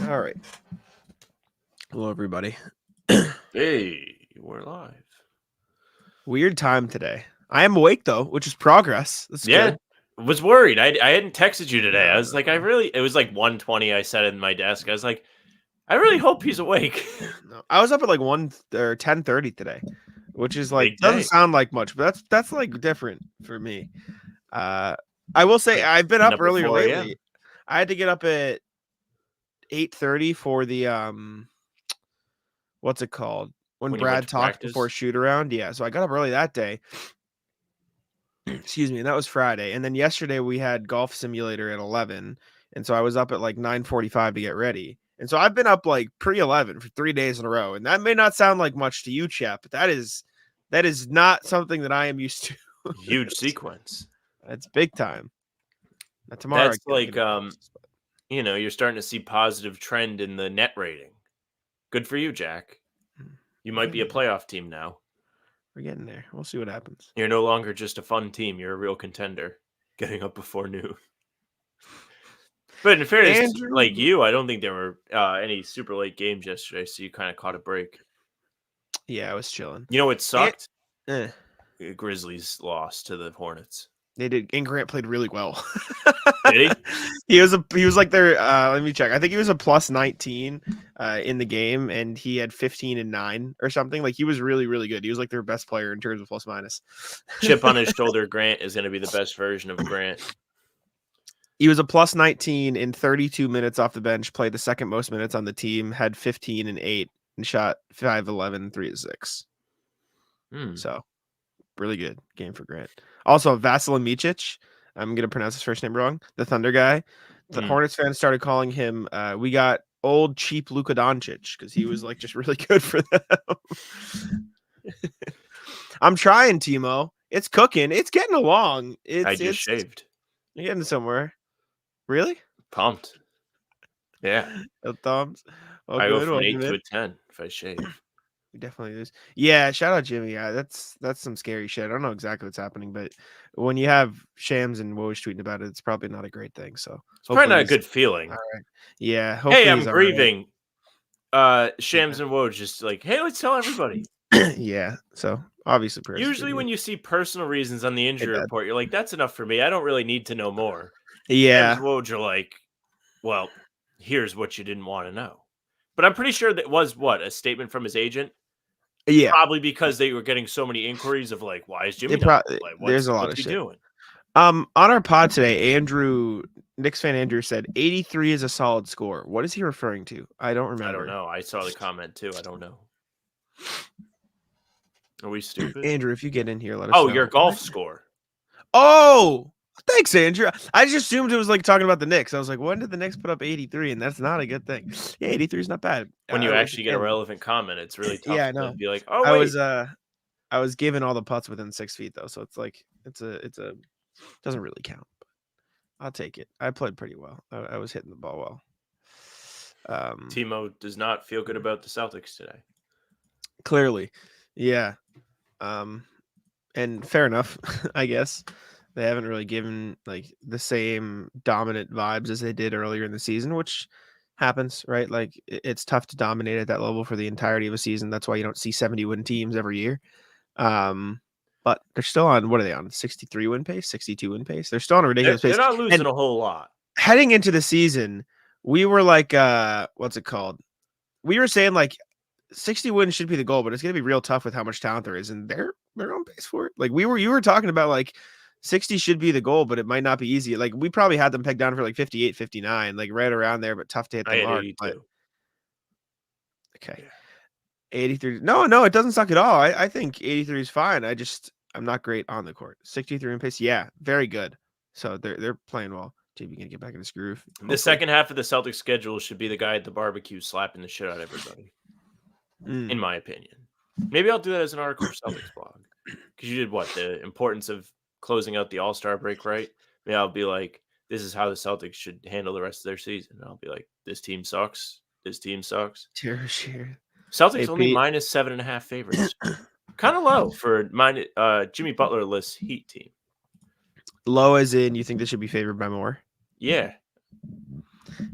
All right. Hello, everybody. Hey, we're live. Weird time today. I am awake though, which is progress. That's good. Was worried. I hadn't texted you today. I was No. like, it was like 1:20. I sat in my desk. I was like, I really hope he's awake. No. I was up at like 1 or 10:30 today, which is like Big doesn't day. sound like much, but that's like different for me. I will say Like, I've been getting up up at earlier 4 a.m. lately. I had to get up at 8:30 for the what's it called? When When you went Brad to talked before practice. shoot around. Yeah, so I got up early that day. Excuse me, and that was Friday. And then yesterday we had golf simulator at 11, and so I was up at like 9:45 to get ready. And so I've been up like pre-11 for 3 days in a row. And that may not sound like much to you, chap, but that is not something that I am used to. Huge sequence. It's big time. Now, tomorrow I That's gotta like, get into office, but you're starting to see positive trend in the net rating. Good for you, Jack. You we're might be a getting there. playoff team now. We're getting there. We'll see what happens. You're no longer just a fun team. You're a real contender. Getting up before noon. But in fairness, Andrew, like you, I don't think there were any super late games yesterday, so you kind of caught a break. yeah, I was chilling. You know what sucked? Eh, Grizzlies lost to the Hornets. they did, and Grant played really well. Did he? He was like their let me check. I think he was a plus 19 in the game, and he had 15 and 9 or something. Like he was really, really good. He was like their best player in terms of plus minus. Chip on his shoulder, Grant is going to be the best version of Grant. He was a plus 19 in 32 minutes off the bench, played the second most minutes on the team, had 15 and 8, and shot 5-11, 3-6. So really good game for Grant. Also, Vasilij Micic, I'm going to pronounce his first name wrong, the Thunder guy. The Hornets fans started calling him, we got old, cheap Luka Doncic because he was like just really good for them. I'm trying, Timo. It's cooking. It's getting along. I just shaved. You're getting somewhere. Really? Pumped. Yeah. Thumbs. Oh, I good. go from an 8 Welcome to in. a 10 if I shave. We definitely lose. Yeah, shout out Jimmy. Yeah, that's some scary shit. I don't know exactly what's happening, but when you have Shams and Woj tweeting about it, it's probably not a great thing. So It's probably not a good feeling. all right. Yeah, hopefully Hey, I'm he's all right. grieving. Shams and Woj just like, hey, let's tell everybody. Yeah, so obviously Usually when you see personal reasons on the injury report, you're like, that's enough for me. I don't really need to know more. Yeah. Shams and Woj are like, well, here's what you didn't want to know. But I'm pretty sure that was a statement from his agent? Yeah. Probably because they were getting so many inquiries of like, why is Jimmy not play? There's a lot what's of he shit. doing? On our pod today, Knicks fan Andrew said 83 is a solid score. What is he referring to? I don't remember. I don't know. I saw the comment too. I don't know. Are we stupid? Andrew, if you get in here, let us know. Oh, your golf score. Oh, thanks, Andrew. I just assumed it was like talking about the Knicks. I was like, when did the Knicks put up 83? And that's not a good thing. Yeah, 83 is not bad. When you actually get a relevant comment, it's really tough I know. to be like, oh, wait. I was given all the putts within 6 feet though, so it's like it's a doesn't really count. But I'll take it. I played pretty well. I was hitting the ball well. Timo does not feel good about the Celtics today. Clearly, yeah. And fair enough, I guess. They haven't really given like the same dominant vibes as they did earlier in the season, which happens, right? Like it's tough to dominate at that level for the entirety of a season. That's why you don't see 70 win teams every year. But they're still on, what are they on? 63 win pace, 62 win pace. They're still on a ridiculous pace. They're not losing a whole lot. Heading into the season, we were like, what's it called? We were saying like 60 wins should be the goal, but it's going to be real tough with how much talent there is, and they're on pace for it. Like you were talking about like 60 should be the goal, but it might not be easy. Like we probably had them pegged down for like 58, 59, like right around there, but tough to hit the mark. 82. But, okay. 83. No, it doesn't suck at all. I think 83 is fine. I'm not great on the court. 63 in pace. Yeah, very good. So they're playing well. JB gonna get back in his groove. Hopefully. The second half of the Celtics schedule should be the guy at the barbecue slapping the shit out of everybody. In my opinion. Maybe I'll do that as an article for Celtics blog. Because you did the importance of closing out the All-Star break, right? Maybe I'll be like, this is how the Celtics should handle the rest of their season. And I'll be like, this team sucks. This team sucks. Sure. Celtics only minus 7.5 favorites. Kind of low for Jimmy Butler-less Heat team. Low as in you think they should be favored by more? Yeah.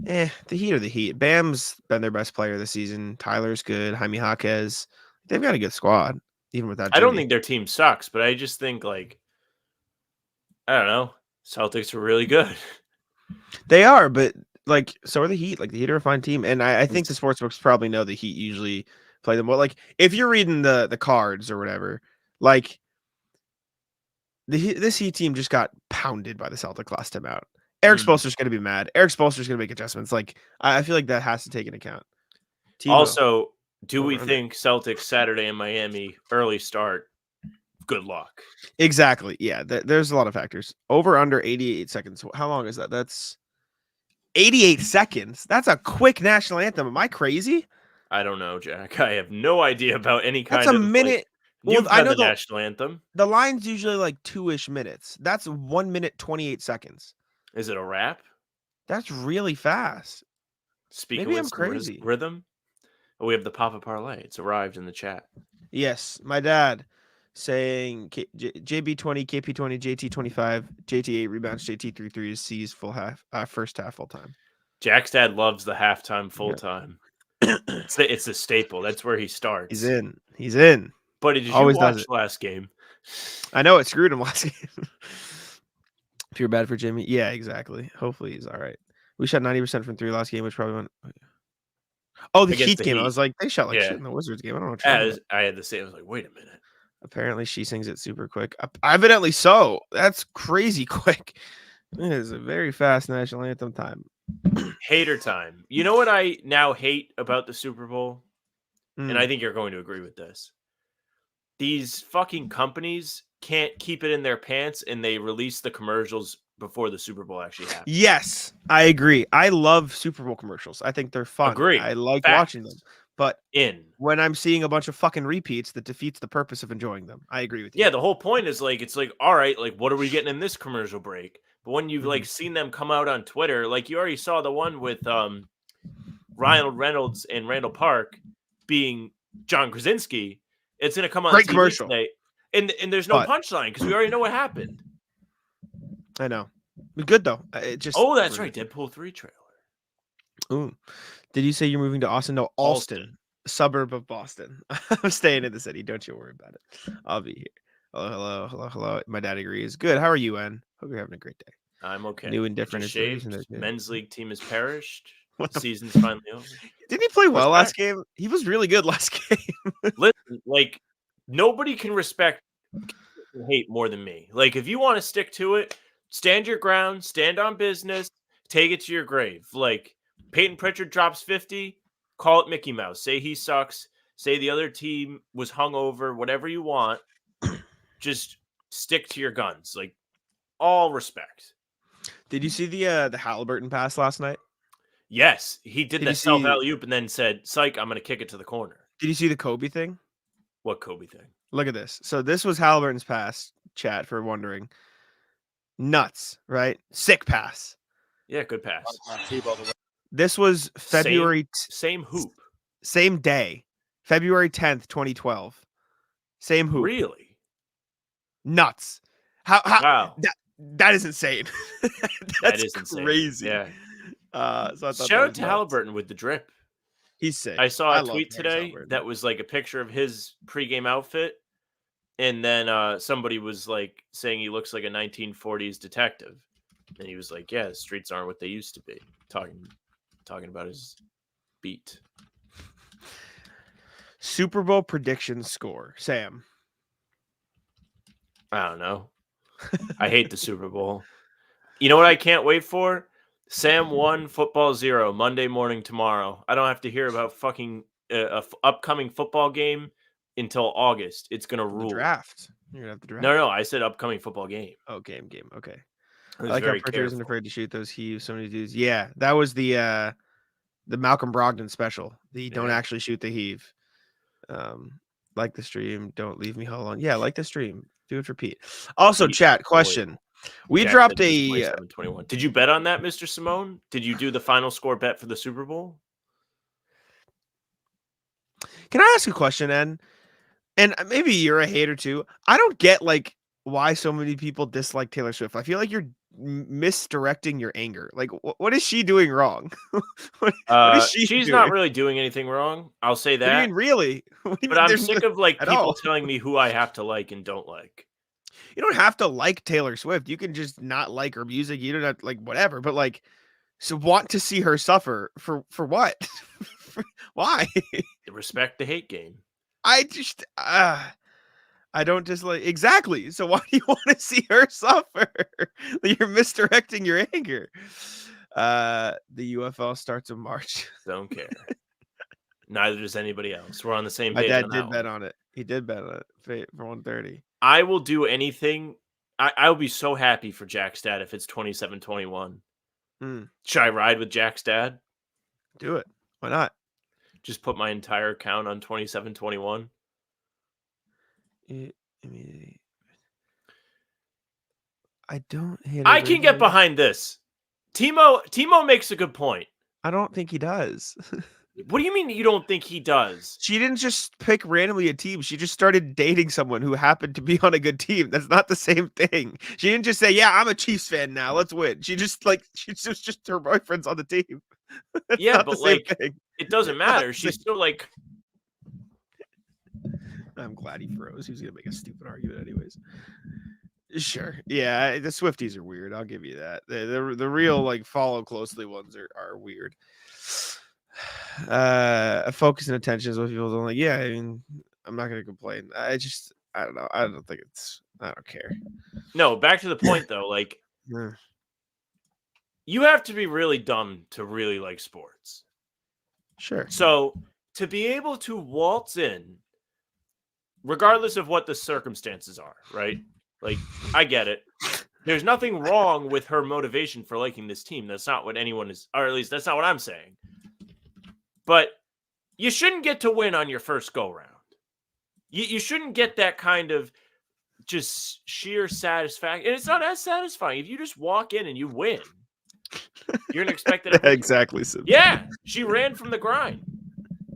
The Heat are the Heat. Bam's been their best player this season. Tyler's good. Jaime Jaquez. They've got a good squad, even without Jimmy. I don't think their team sucks, but I just think, like, I don't know. Celtics are really good. They are, but, like, so are the Heat. Like, the Heat are a fine team. And I think the sportsbooks probably know the Heat usually play them well. Like, if you're reading the cards or whatever, like, this Heat team just got pounded by the Celtics last time out. Eric Spoelstra's going to be mad. Eric Spoelstra's going to make adjustments. Like, I feel like that has to take into account. Also, do we think Celtics Saturday in Miami, early start, good luck? Exactly. Yeah, there's a lot of factors. Over under 88 seconds. How long is that? That's 88 seconds. That's a quick national anthem. Am I crazy? I don't know, Jack. I have no idea about any kind of. That's a minute. Like, you've done the national anthem. The line's usually like 2-ish minutes. That's 1 minute 28 seconds. Is it a rap? That's really fast. Maybe I'm crazy. Rhythm. Oh, we have the Papa Parlay. It's arrived in the chat. Yes, my dad saying JB20, KP20, JT25, JT8 rebounds, JT3 threes, C's full half, first half full time. Jack's dad loves the halftime full time. It's a staple. That's where he starts. He's in. But did you watch last game? I know it screwed him last game. If you're bad for Jimmy, yeah, exactly. Hopefully he's all right. We shot 90% from 3 last game, which probably went. Oh, the Heat game. I was like, they shot like shit in the Wizards game. I don't know. I had the same. I was like, wait a minute. Apparently, she sings it super quick. Evidently so. That's crazy quick. It is a very fast national anthem time. Hater time. You know what I now hate about the Super Bowl? And I think you're going to agree with this. These fucking companies can't keep it in their pants, and they release the commercials before the Super Bowl actually happens. Yes, I agree. I love Super Bowl commercials. I think they're fun. Agree. I like watching them. But when I'm seeing a bunch of fucking repeats, that defeats the purpose of enjoying them. I agree with you. Yeah, the whole point is like, it's like, all right, like, what are we getting in this commercial break? But when you've like seen them come out on Twitter, like you already saw the one with Ryan Reynolds and Randall Park being John Krasinski. It's going to come on great TV commercial today, and there's no punchline because we already know what happened. I know. Good though. That's right. Deadpool 3 trailer. Ooh. Did you say you're moving to Austin? No, Alston, suburb of Boston. I'm staying in the city. Don't you worry about it. I'll be here. Hello. My dad agrees. Good. How are you, En? Hope you're having a great day. I'm okay. New and different. Men's league team has perished. Season's finally over. Didn't he play well last game? He was really good last game. Listen, like, nobody can respect and hate more than me. Like, if you want to stick to it, stand your ground, stand on business, take it to your grave. Like, Peyton Pritchard drops 50, call it Mickey Mouse. Say he sucks. Say the other team was hungover. Whatever you want. Just stick to your guns. Like, all respect. Did you see the Halliburton pass last night? Yes, he did that self alley-oop and then said, "Psych, I'm going to kick it to the corner." Did you see the Kobe thing? What Kobe thing? Look at this. So this was Halliburton's pass, chat, for wondering. Nuts, right? Sick pass. Yeah, good pass. This was February. Same hoop. Same day. February 10th, 2012. Same hoop. Really? Nuts. How wow. That is insane. That is crazy. Yeah. So I thought shout out to Halliburton with the drip. He's sick. I saw a tweet today that was like a picture of his pregame outfit, and then somebody was like saying he looks like a 1940s detective, and he was like, "Yeah, the streets aren't what they used to be." Talking about his beat. Super Bowl prediction score, Sam. I don't know. I hate the Super Bowl. You know what I can't wait for? Sam 1, football 0, Monday morning tomorrow. I don't have to hear about fucking upcoming football game until August. It's going to rule. Draft. You're going to have to draft. No, I said upcoming football game. Oh, game. Okay. I like how Pritchard isn't afraid to shoot those heaves. So many dudes. Yeah, that was the Malcolm Brogdon special. The don't actually shoot the heave. Like the stream. Don't leave me alone. Yeah, like the stream. Do it for Pete. Also, chat question. We dropped a 21. Did you bet on that, Mr. Simone? Did you do the final score bet for the Super Bowl? Can I ask a question, Ed? And maybe you're a hater too. I don't get like why so many people dislike Taylor Swift. I feel like you're misdirecting your anger. Like, what is she doing wrong? what is she she's doing? not really doing anything wrong. I'll say that. What do you mean, really? What do you But mean I'm there's sick of like at people all? telling me who I have to like and don't like. You don't have to like Taylor Swift. You can just not like her music. You don't have to like whatever. But like, so want to see her suffer for what? Why? Respect the hate game. I just I don't just like exactly. So why do you want to see her suffer? You're misdirecting your anger. The UFL starts in March. Don't care. Neither does anybody else. We're on the same My page. dad on did that bet one. on it. He did bet on it for 130. I will do anything. I will be so happy for Jack's dad if it's 27-21. Should I ride with Jack's dad? Do it. Why not? Just put my entire account on 27-21. I don't hate it. I can get behind this. Timo makes a good point. I don't think he does. What do you mean you don't think he does? She didn't just pick randomly a team. She just started dating someone who happened to be on a good team. That's not the same thing. She didn't just say, "Yeah, I'm a Chiefs fan now. Let's win." She just just her boyfriend's on the team. Yeah, but like it doesn't matter. She's still like. I'm glad he froze. He was gonna make a stupid argument anyways. Sure. Yeah, the Swifties are weird. I'll give you that. The real like follow closely ones are weird. Focus and attention is what people don't like. Yeah, I mean, I'm not gonna complain. I don't know. I don't care. No, back to the point though. Like, you have to be really dumb to really like sports. Sure. So to be able to waltz in, regardless of what the circumstances are, right? Like, I get it. There's nothing wrong with her motivation for liking this team. That's not what anyone is, or at least that's not what I'm saying. But you shouldn't get to win on your first go-round. You shouldn't get that kind of just sheer satisfaction. And it's not as satisfying. If you just walk in and you win, you're going to expect that. Exactly. Yeah, she ran from the grind.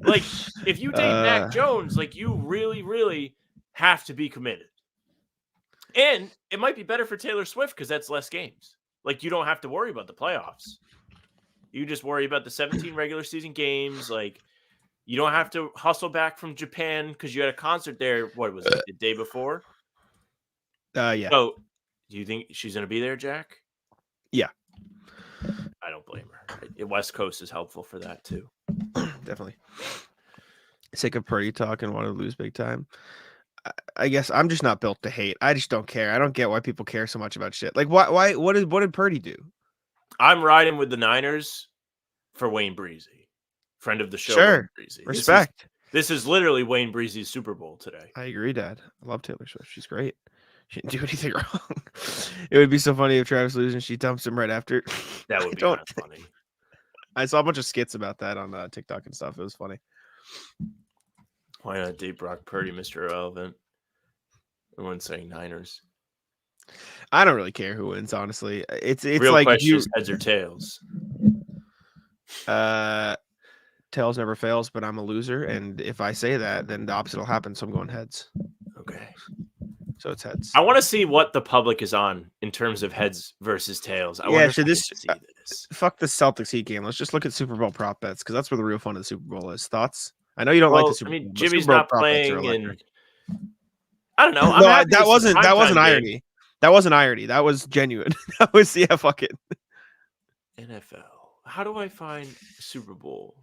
Like, if you date Mac Jones, like, you really, really have to be committed. And it might be better for Taylor Swift because that's less games. Like, you don't have to worry about the playoffs. You just worry about the 17 regular season games. Like, you don't have to hustle back from Japan because you had a concert there. What was it, the day before? Yeah. So, do you think she's going to be there, Jack? Yeah. I don't blame her. West Coast is helpful for that, too. Definitely. Sick of Purdy talk and want to lose big time. I guess I'm just not built to hate. I just don't care. I don't get why people care so much about shit. Like, why? What did Purdy do? I'm riding with the Niners for Wayne Breezy, friend of the show. Sure, Breezy. respect. This is literally Wayne Breezy's Super Bowl today. I agree, Dad. I love Taylor Swift. She's great. She didn't do anything wrong. It would be so funny if Travis loses and she dumps him right after. That would be kind of funny. I saw a bunch of skits about that on TikTok and stuff. It was funny. Why not date Brock Purdy, Mr. Irrelevant? Everyone's saying Niners. I don't really care who wins, honestly. It's real like question is heads or tails. Tails never fails, but I'm a loser, and if I say that, then the opposite will happen. So I'm going heads. Okay. So it's heads. I want to see what the public is on in terms of heads versus tails. Should this fuck the Celtics Heat game? Let's just look at Super Bowl prop bets because that's where the real fun of the Super Bowl is. Thoughts? I know you don't like the Super Bowl. I mean, Jimmy's not playing, and I don't know. No, that wasn't irony. That wasn't irony. That was genuine. That was fuck it. NFL. How do I find Super Bowl?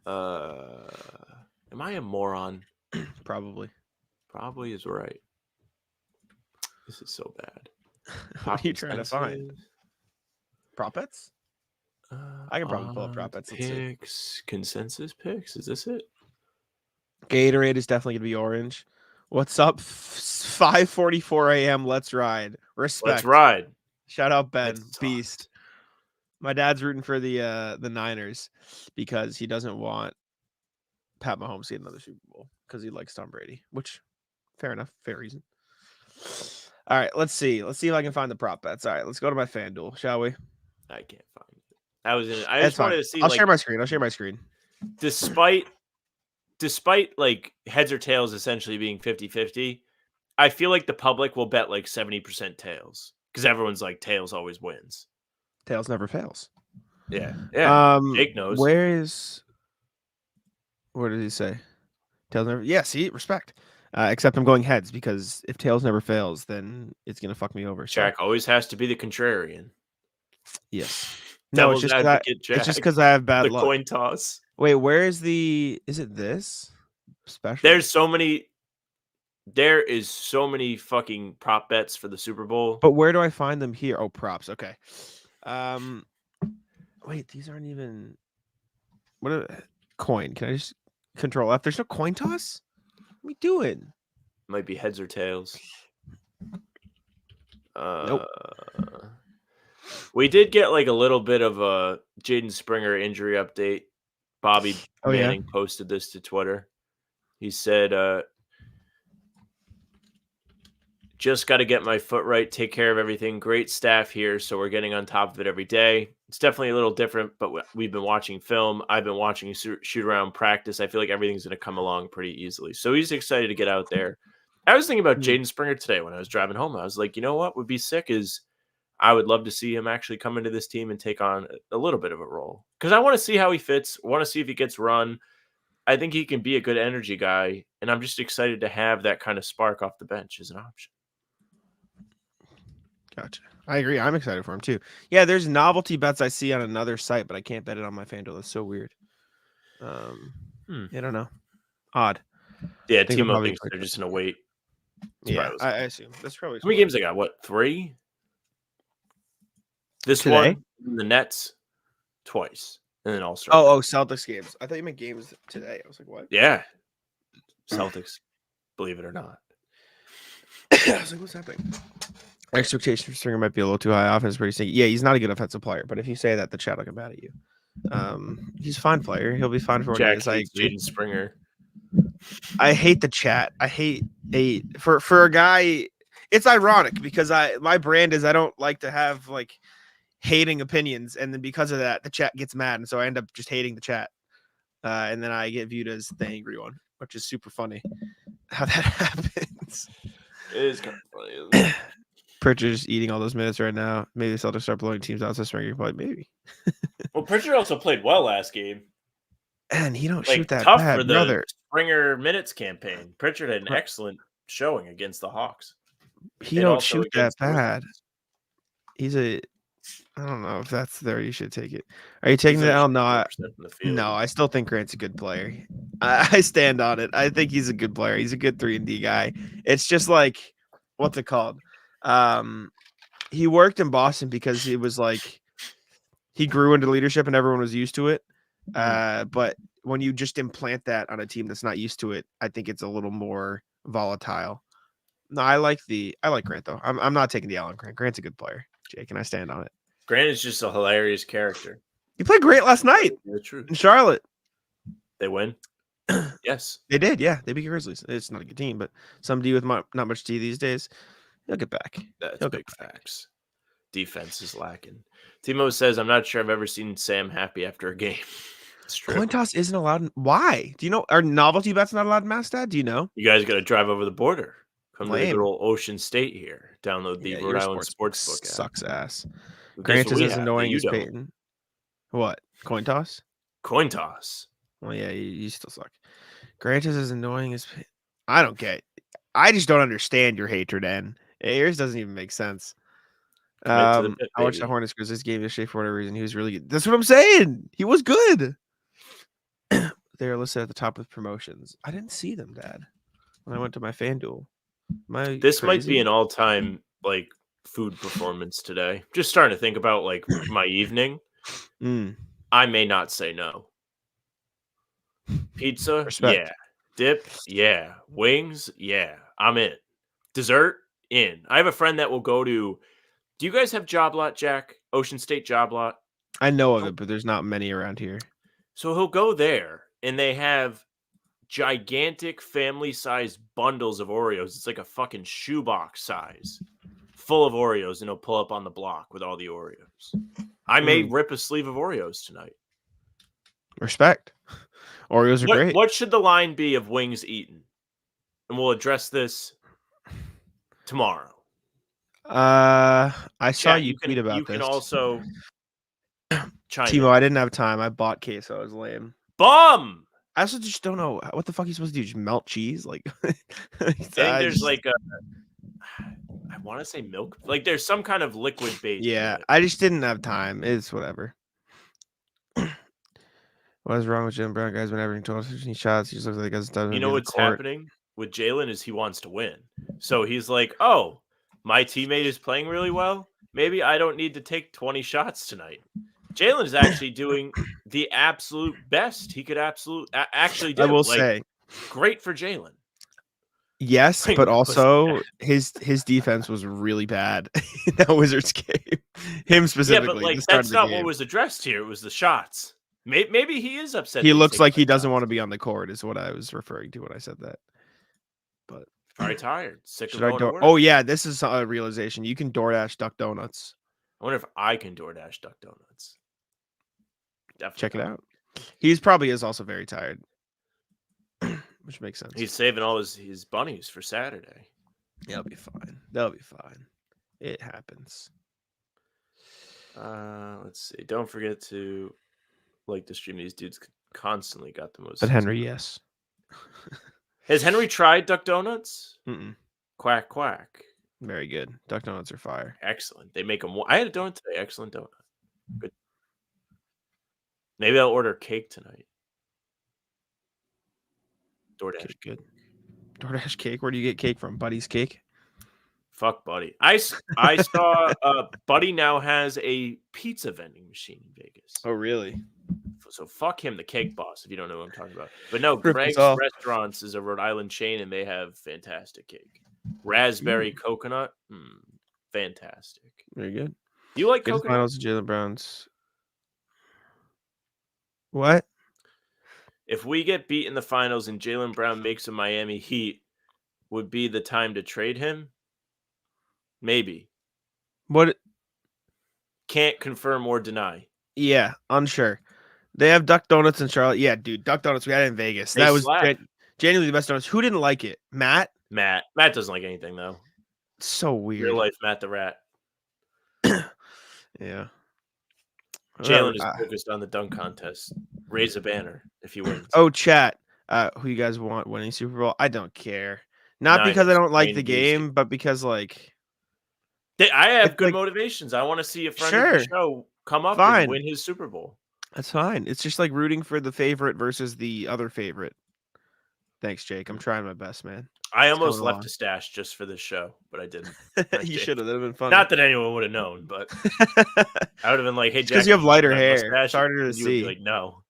Am I a moron? Probably is right. This is so bad. What are you trying to find? Prop bets? I can probably pull up prop bets. Picks, consensus picks. Is this it? Gatorade is definitely gonna be orange. What's up? 5:44 a.m. Let's ride. Respect. Let's ride. Shout out Ben, beast. My dad's rooting for the Niners because he doesn't want Pat Mahomes to get another Super Bowl because he likes Tom Brady, which fair enough, fair reason. All right, let's see. Let's see if I can find the prop bets. All right, let's go to my FanDuel, shall we? I can't find it. I just wanted to see. I'll share my screen. Despite like heads or tails essentially being 50-50, I feel like the public will bet like 70% tails. Because everyone's like, Tails always wins. Tails never fails. Yeah. Jake knows. What did he say? Tails never. Yeah, see, respect. Except I'm going heads because if Tails never fails, then it's gonna fuck me over. Jack always has to be the contrarian. Yes. No, it's just because I have bad the luck. coin toss. Wait, where is the? Is it this special? There is so many fucking prop bets for the Super Bowl. But where do I find them here? Oh, props. Okay. Wait, these aren't even. What a coin? Can I just control F? There's no coin toss. What are we doing? Might be heads or tails. Nope. We did get like a little bit of a Jaden Springer injury update. Bobby Manning posted this to Twitter. He said, just got to get my foot right, take care of everything. Great staff here, so we're getting on top of it every day. It's definitely a little different, but we've been watching film. I've been watching shoot around practice. I feel like everything's going to come along pretty easily. So he's excited to get out there. I was thinking about Jaden Springer today when I was driving home. I was like, you know what would be sick is I would love to see him actually come into this team and take on a little bit of a role. Because I want to see how he fits. I want to see if he gets run. I think he can be a good energy guy, and I'm just excited to have that kind of spark off the bench as an option. Gotcha. I agree. I'm excited for him too. Yeah, there's novelty bets I see on another site, but I can't bet it on my FanDuel. That's so weird. I don't know. Odd. Yeah, Timo thinks they're just gonna wait. I assume that's probably. How many games they got? What, 3? This today? One, the Nets, twice, and then All-Star. Oh, Celtics games. I thought you meant games today. I was like, what? Yeah, Celtics. Believe it or not. I was like, what's happening? Expectation for Stringer might be a little too high. Offense pretty sneaky. Yeah, he's not a good offensive player, but if you say that, the chat will get mad at you. He's a fine player. He'll be fine for what he is. Jaden Springer. I hate the chat. I hate for a guy. It's ironic because my brand is I don't like to have like hating opinions, and then because of that, the chat gets mad, and so I end up just hating the chat, and then I get viewed as the angry one, which is super funny. How that happens. It is kind of funny, isn't it? Pritchard's eating all those minutes right now. Maybe the Celtics start blowing teams out. So Springer play, maybe. Well, Pritchard also played well last game. And he don't shoot that tough bad, for the brother. Springer minutes campaign. Pritchard had an excellent showing against the Hawks. He don't shoot that bad. I don't know if that's there. You should take it. Are you taking the L? No, I still think Grant's a good player. I stand on it. I think he's a good player. He's a good 3-and-D guy. It's just like, what's it called? He worked in Boston because it was like he grew into leadership and everyone was used to it. But when you just implant that on a team that's not used to it, I think it's a little more volatile. No, I like Grant though. I'm not taking the L on Grant. Grant's a good player, Jake, and I stand on it. Grant is just a hilarious character. He played great last night in Charlotte. They win? Yes. They did, yeah. They beat Grizzlies. It's not a good team, but some D with not much D these days, he'll get back. That's big facts. Defense is lacking. Timo says, I'm not sure I've ever seen Sam happy after a game. It's true. Coin toss isn't allowed. Why? Do you know? Are novelty bets not allowed in Mastad? Do you know? You guys got to drive over the border. Come to the good old Ocean State here. Download the Rhode Island Sportsbook app. Sucks ass. Grant is as annoying as Peyton. What? Coin toss? Coin toss. Well, yeah, you still suck. Grant is as annoying as Peyton. I don't get it. I just don't understand your hatred, and yours doesn't even make sense. I watched the Hornets Grizzlies game yesterday for whatever reason. He was really good. That's what I'm saying. He was good. They're listed at the top with promotions. I didn't see them, Dad, when I went to my FanDuel. This might be an all-time like food performance today. Just starting to think about like my evening. I may not say no. Pizza, yeah. Dip, yeah. Wings, yeah. I'm in. Dessert, in. I have a friend that will go to. Do you guys have Job Lot, Jack? Ocean State Job Lot? I know of it, but there's not many around here. So he'll go there, and they have gigantic family-sized bundles of Oreos. It's like a fucking shoebox size, full of Oreos, and he'll pull up on the block with all the Oreos. I may rip a sleeve of Oreos tonight. Respect. Oreos are great. What should the line be of wings eaten? And we'll address this tomorrow. I saw you tweet about you this. can also chime Timo, in. I didn't have time. I bought queso. I was lame. Bum! I also just don't know what the fuck you supposed to do. Just melt cheese? Like, I think there's like a, I want to say milk. Like there's some kind of liquid base. Yeah, I just didn't have time. It's whatever. What is wrong with Jaylen Brown? Guys, been averaging 12, 15 shots. He just looks like he doesn't. You know what's happening with Jaylen is he wants to win. So he's like, oh, my teammate is playing really well. Maybe I don't need to take 20 shots tonight. Jaylen is actually doing the absolute best he could actually do. I will like, say, great for Jaylen. yes, but also his defense was really bad in that Wizards game. Him specifically. Yeah, but like that's not what was addressed here. It was the shots. Maybe he is upset. He looks like he doesn't want to be on the court, is what I was referring to when I said that. But probably tired, sick of going to work. Oh yeah, this is a realization. You can DoorDash Duck Donuts. I wonder if I can DoorDash Duck Donuts. Definitely check it out. He's probably is also very tired, which makes sense. He's saving all his bunnies for Saturday. They'll be fine. They'll be fine. It happens. Let's see. Don't forget to like the stream. These dudes constantly got the most. But Henry, yes. Has Henry tried Duck Donuts? Mm-mm. Quack quack. Very good. Duck Donuts are fire. Excellent. They make them. I had a donut today. Excellent donut. Good. Maybe I'll order cake tonight. DoorDash. Good. DoorDash cake. Where do you get cake from? Buddy's Cake. Fuck Buddy. I saw Buddy now has a pizza vending machine in Vegas. Oh really? So fuck him, the cake boss, if you don't know what I'm talking about. But no, Greg's Restaurants is a Rhode Island chain, and they have fantastic cake. Raspberry coconut, fantastic. Very good. You like coconut? Finals of Jaylen Brown's. What? If we get beat in the finals and Jaylen Brown makes a Miami Heat, would be the time to trade him? Maybe. What? Can't confirm or deny. Yeah, unsure. They have Duck Donuts in Charlotte. Yeah, dude, Duck Donuts. We had it in Vegas. That was genuinely the best donuts. Who didn't like it? Matt doesn't like anything though. It's so weird. Real life Matt the Rat. Yeah. Jaylen is focused on the dunk contest. Raise a banner if you win. Oh, chat. Who you guys want winning Super Bowl? I don't care. Not because I don't like the game, but because like I have good motivations. I want to see a friend of the show come up and win his Super Bowl. That's fine. It's just like rooting for the favorite versus the other favorite. Thanks, Jake. I'm trying my best, man. I almost left a stash just for this show, but I didn't. You should have. That would have been fun. Not that anyone would have known, but I would have been like, "Hey, Jack, because you have lighter hair. It's harder to see." Like, no.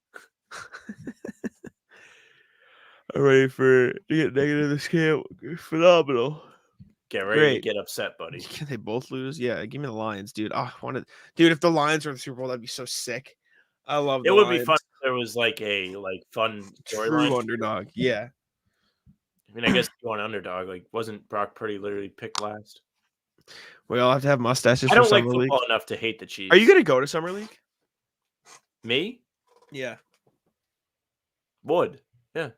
I'm ready to get negative this game. Phenomenal. Get ready to get upset, buddy. Can they both lose? Yeah, give me the Lions, dude. Dude, if the Lions were in the Super Bowl, that'd be so sick. I love it. Would be fun if there was like a fun true underdog. Yeah. I mean, I guess if you want underdog. Like, wasn't Brock Purdy literally picked last? We all have to have mustaches. I don't like football enough to hate the Chiefs. Are you gonna go to Summer League? Me? Yeah. Would. Yeah.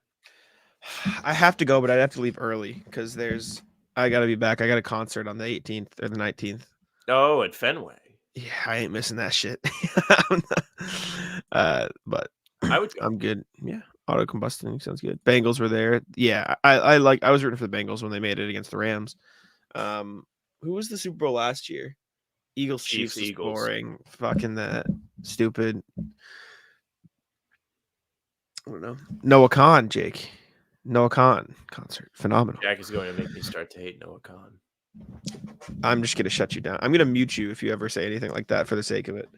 I have to go, but I'd have to leave early because I got to be back. I got a concert on the 18th or the 19th. Oh, at Fenway. Yeah, I ain't missing that shit. But I would go. I'm good. Yeah. Auto combusting sounds good. Bengals were there. Yeah. I was rooting for the Bengals when they made it against the Rams. Who was the Super Bowl last year? Eagles, Chiefs. Boring. Fucking that stupid. I don't know. Noah Khan, Jake. Noah Khan concert. Phenomenal. Jack is going to make me start to hate Noah Khan. I'm just going to shut you down. I'm going to mute you if you ever say anything like that for the sake of it.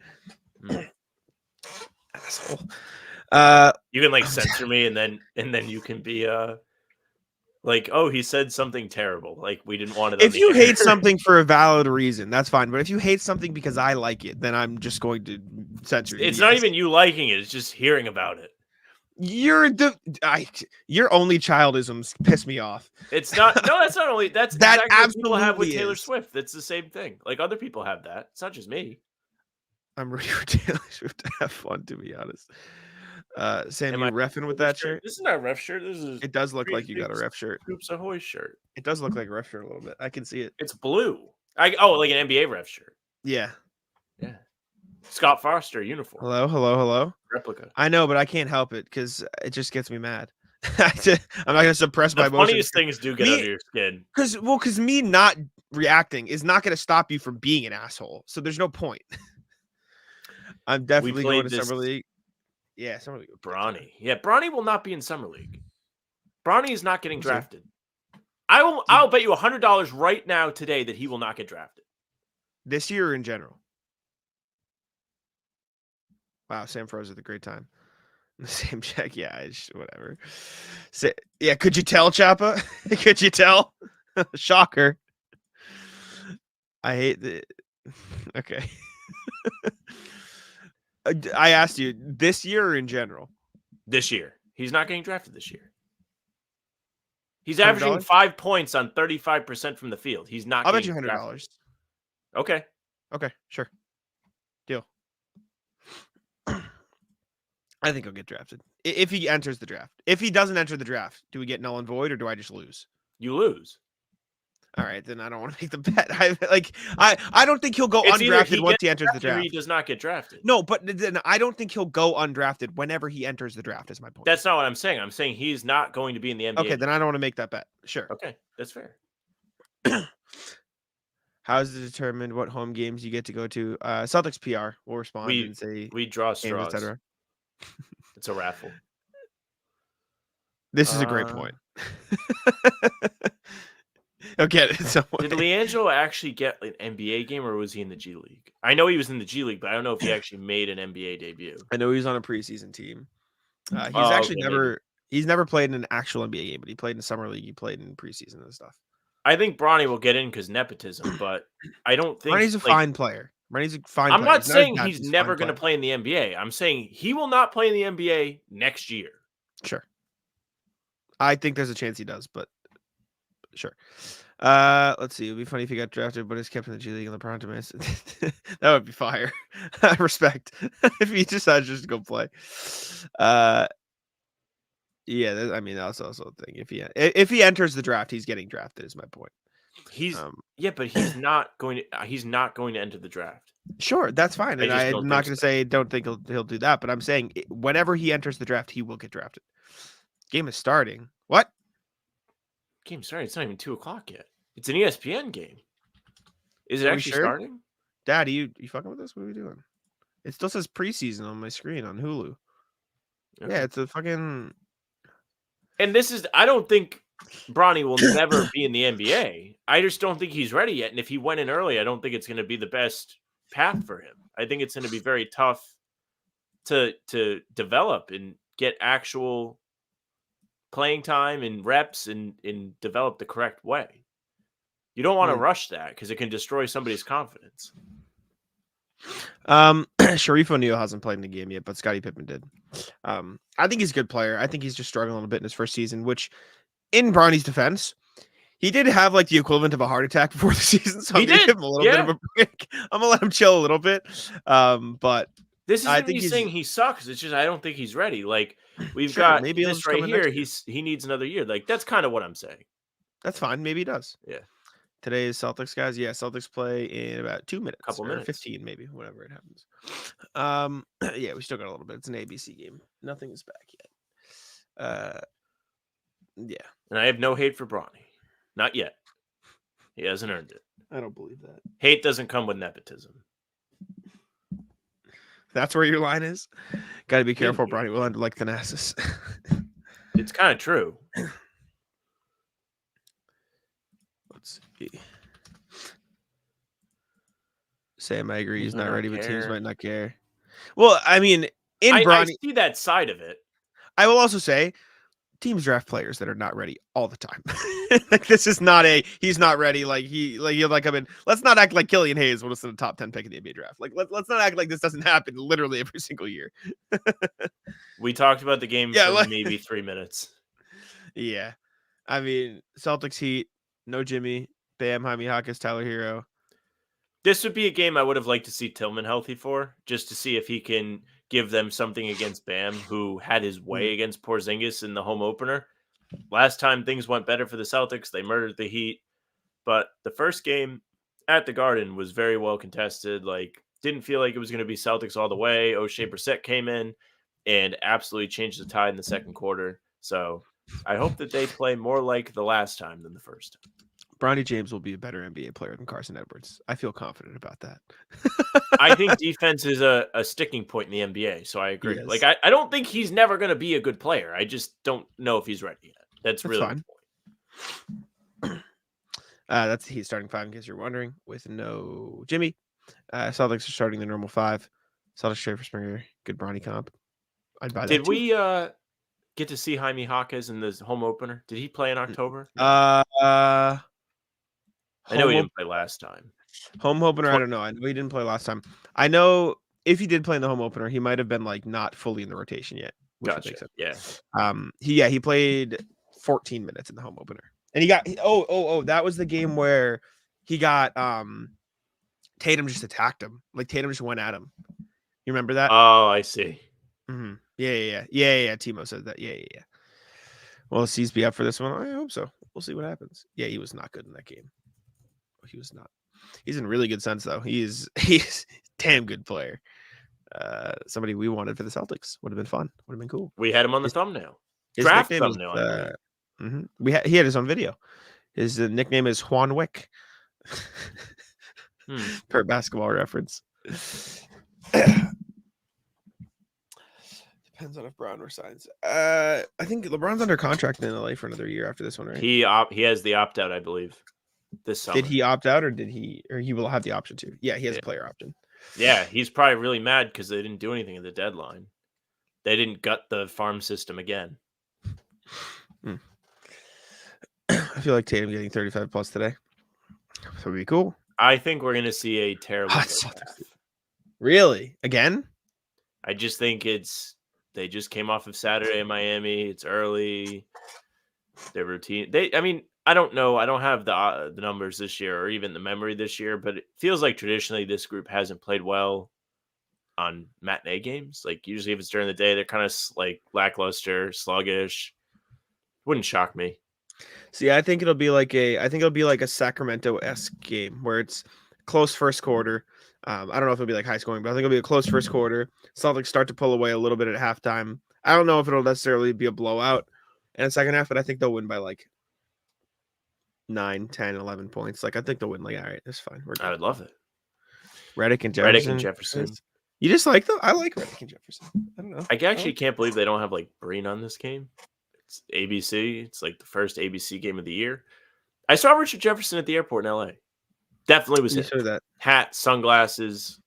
Asshole. You can censor me and then you can be like, oh, he said something terrible. Like we didn't want it. If you hate something for a valid reason, that's fine. But if you hate something because I like it, then I'm just going to censor you. It's not even you liking it. It's just hearing about it. Your only childisms piss me off. It's not. No, that's not only. That's that exactly absolutely what people have with Taylor Swift. That's the same thing. Like other people have that. It's not just me. I'm ready for Taylor Swift to have fun. To be honest, Sam, you reffing with that shirt? This is not a ref shirt. This is. It does look like you got a ref shirt. Hoops Ahoy shirt. It does look like a ref shirt a little bit. I can see it. It's blue. Like an NBA ref shirt. Yeah. Scott Foster uniform. Hello. Replica. I know, but I can't help it because it just gets me mad. I'm not going to suppress my emotions. Funniest things do get under your skin. Because me not reacting is not going to stop you from being an asshole. So there's no point. I'm definitely going to Summer League. Yeah, Summer League. Bronny. Yeah, Bronny will not be in Summer League. Bronny is not getting drafted. I'll bet you $100 right now today that he will not get drafted. This year or in general? Wow, Sam froze at the great time. The same check, yeah, whatever. Yeah, could you tell, Chappa? Could you tell? Shocker. I hate the. Okay. I asked you this year or in general? This year. He's not getting drafted this year. He's averaging 5 points on 35% from the field. He's not. I'll bet you $100. Okay, sure. Deal. I think he'll get drafted if he enters the draft. If he doesn't enter the draft, do we get null and void or do I just lose? You lose. All right, then I don't want to make the bet. I don't think he'll go undrafted once he enters the draft. He does not get drafted. No, but then I don't think he'll go undrafted whenever he enters the draft. Is my point. That's not what I'm saying. I'm saying he's not going to be in the NBA. Okay, then I don't want to make that bet. Sure. Okay, that's fair. How is it determined what home games you get to go to? Celtics PR will respond and say we draw straws, etc. It's a raffle. This is a great point. Okay, did LiAngelo actually get an NBA game, or was he in the G League? I know he was in the G League, but I don't know if he actually made an NBA debut. I know he was on a preseason team. He's never played in an actual NBA game, but he played in summer league. He played in preseason and stuff. I think Bronny will get in because nepotism, but I don't think Bronny's a fine player. Bronny's a fine. I'm not saying he's never going to play in the NBA. I'm saying he will not play in the NBA next year. Sure. I think there's a chance he does, but sure. Let's see. It would be funny if he got drafted, but he's kept in the G League and LeBron demands. That would be fire. Respect. If he decides just to go play. Yeah, I mean that's also a thing. If he enters the draft, he's getting drafted. Is my point. But he's not going to enter the draft. Sure, that's fine. And I'm not going to say don't think he'll do that, but I'm saying whenever he enters the draft, he will get drafted. Game is starting. What? Game starting. It's not even 2:00 yet. It's an ESPN game. Is it actually starting? Dad, you fucking with us? What are we doing? It still says preseason on my screen on Hulu. Okay. Yeah, it's a fucking. And I don't think Bronny will never be in the NBA. I just don't think he's ready yet. And if he went in early, I don't think it's going to be the best path for him. I think it's going to be very tough to develop and get actual playing time and reps and develop the correct way. You don't want to rush that because it can destroy somebody's confidence. Sharif O'Neal hasn't played in the game yet, but Scottie Pippen did. I think he's a good player. I think he's just struggling a little bit in his first season, which in Bronny's defense, he did have like the equivalent of a heart attack before the season. So I'm gonna give him a little bit of a break. I'm gonna let him chill a little bit. But this isn't me saying he sucks. It's just I don't think he's ready. Like we've got maybe this right here. He needs another year. Like that's kind of what I'm saying. That's fine. Maybe he does. Yeah. Today is Celtics, guys. Yeah, Celtics play in about 2 minutes. Couple minutes. 15, maybe, whenever it happens. Yeah, we still got a little bit. It's an ABC game. Nothing is back yet. Yeah. And I have no hate for Bronny. Not yet. He hasn't earned it. I don't believe that. Hate doesn't come with nepotism. That's where your line is? Got to be careful, Bronny will end like Thanasis. It's kind of true. Let's see. Sam, I agree. He's not ready, but teams might not care. Well, I mean, Bronny, I see that side of it. I will also say teams draft players that are not ready all the time. Like this is not he's not ready. Let's not act like Killian Hayes was in the top 10 pick in the NBA draft. Like let's not act like this doesn't happen literally every single year. We talked about the game for maybe 3 minutes. Yeah. I mean, Celtics Heat, no Jimmy, Bam, Jaime Jaquez, Tyler Herro. This would be a game I would have liked to see Tillman healthy for, just to see if he can give them something against Bam, who had his way against Porzingis in the home opener. Last time things went better for the Celtics, they murdered the Heat. But the first game, at the Garden was very well contested. Like, didn't feel like it was going to be Celtics all the way. O'Shea Brissett came in and absolutely changed the tide in the second quarter. So I hope that they play more like the last time than the first time. Bronny James will be a better NBA player than Carson Edwards. I feel confident about that. I think defense is a sticking point in the NBA, so I agree. Yes. Like, I don't think he's never going to be a good player. I just don't know if he's ready yet. That's really fine. the point. That's the Heat starting 5, in case you're wondering, with no Jimmy. Celtics are starting the normal 5. Celtics trade for Springer. Good Bronny comp. I'd buy that. Did we get to see Jaime Jaquez in the home opener? Did he play in October? No. I know he didn't play last time. Home opener, I don't know. I know he didn't play last time. I know if he did play in the home opener, he might have been like not fully in the rotation yet. Gotcha. Yeah. He played 14 minutes in the home opener. And he got that was the game where he got Tatum just attacked him. Like Tatum just went at him. You remember that? Oh, I see. Mm-hmm. Yeah. Timo said that. Yeah. Well, C's be up for this one. I hope so. We'll see what happens. Yeah, he was not good in that game. He was not. He's in really good sense though. He's a damn good player. Somebody we wanted for the Celtics. Would have been fun. Would have been cool. We had him on the thumbnail. His Draft nickname thumbnail. He had his own video. His nickname is Juan Wick. Per Basketball Reference. Depends on if Brown resigns. I think LeBron's under contract in LA for another year after this one, right? He has the opt out, I believe. This summer. Did he opt out, or he will have the option to? Yeah, he has a player option. Yeah, he's probably really mad because they didn't do anything at the deadline. They didn't gut the farm system again. I feel like Tatum getting 35 plus today. So it'd be cool. I think we're gonna see a terrible Really? Again? I just think they just came off of Saturday in Miami. It's early. Their routine. I don't know. I don't have the numbers this year or even the memory this year, but it feels like traditionally this group hasn't played well on matinee games. Like usually if it's during the day, they're kind of like lackluster, sluggish. Wouldn't shock me. See, I think it'll be like a Sacramento-esque game where it's close first quarter. I don't know if it'll be like high scoring, but I think it'll be a close first quarter. Celtics start to pull away a little bit at halftime. I don't know if it'll necessarily be a blowout in the second half, but I think they'll win by like 9, 10, 11 points. Like I think they'll win. Like, all right, that's fine. I would love it. Reddick and Jefferson. You just like them? I like Reddick and Jefferson. I don't know. I actually can't believe they don't have like Breen on this game. It's ABC. It's like the first ABC game of the year. I saw Richard Jefferson at the airport in LA. Definitely was hit. That. Hat, sunglasses,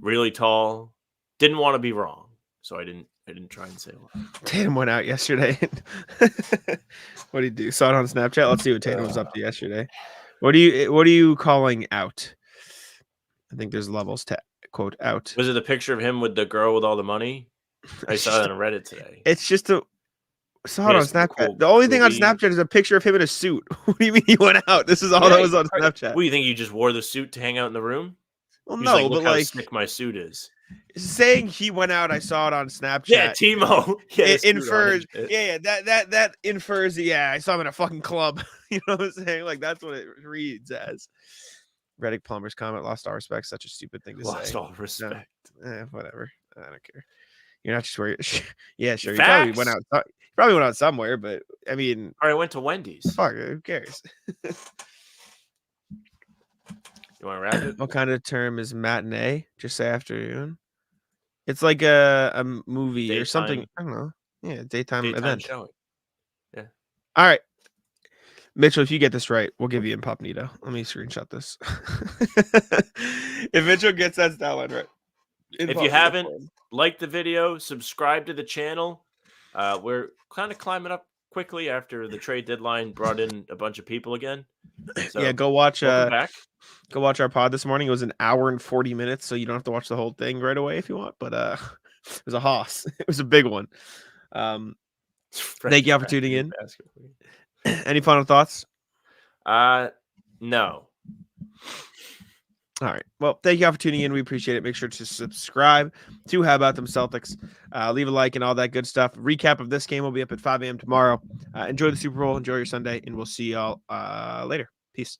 really tall. Didn't want to be wrong, so I didn't try and say a lot. Tatum went out yesterday. What did he do? Saw it on Snapchat. Let's see what Tatum was up to yesterday. What are you calling out? I think there's levels to quote out. Was it the picture of him with the girl with all the money? I saw that on Reddit today. It's just saw it on Snapchat. The only thing on Snapchat is a picture of him in a suit. What do you mean he went out? This is all that was on Snapchat. What do you think? You just wore the suit to hang out in the room? Well, no, but how sick my suit is. Saying he went out, I saw it on Snapchat. Yeah, Timo. It infers. Yeah, that infers. Yeah, I saw him in a fucking club. You know what I'm saying? Like that's what it reads as. Reddick Plumber's comment: "Lost all respect. Such a stupid thing to say." Lost all respect. No, whatever. I don't care. You're not just worried. Yeah, sure. Facts. You probably went out somewhere, but I mean, I went to Wendy's. Fuck, who cares? You want to wrap it? What kind of term is matinee? Just say afternoon. It's like a movie daytime, or something. I don't know. Yeah, daytime event. Showing. Yeah. All right. Mitchell, if you get this right, we'll give you incognito. Let me screenshot this. If Mitchell gets that style line right. If you haven't, like the video, subscribe to the channel. We're kind of climbing up quickly after the trade deadline brought in a bunch of people again. So, yeah, go watch our pod this morning. It was an hour and 40 minutes, so you don't have to watch the whole thing right away if you want, but it was a hoss. It was a big one. Thank you all for tuning in. Any final thoughts? No. All right. Well, thank you all for tuning in. We appreciate it. Make sure to subscribe to How About Them Celtics. Leave a like and all that good stuff. Recap of this game will be up at 5 a.m. tomorrow. Enjoy the Super Bowl. Enjoy your Sunday, and we'll see y'all later. Peace.